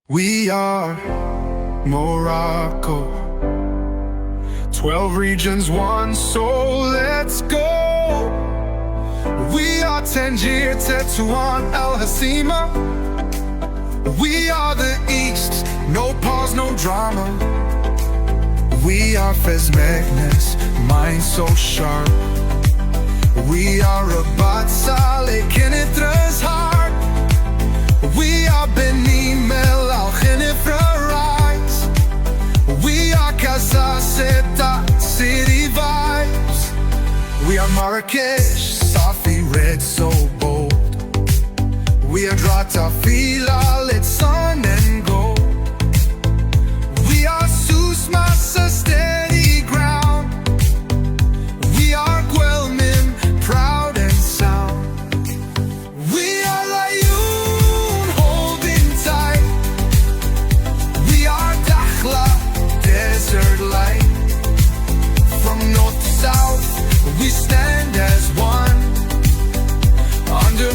We are Morocco, 12 regions, one soul, let's go. We are Tangier, Tetuan, Al Hasima. We are the East, no pause, no drama. We are Fez Meknes, mind so sharp. We are Rabat, Saleh, Kennetra's heart. We are Benin, Mel, Al Khenifra, rise. We are Casaseta, city vibes. We are Marrakesh, Safi, red, so bold. We are Drata, Fila, lit sun and gold. We are Sus, Massa, steady ground. We are Guelmim, proud and sound. We are Layun, holding tight. We are Dakhla, desert light. From north to south, we stand as one. Under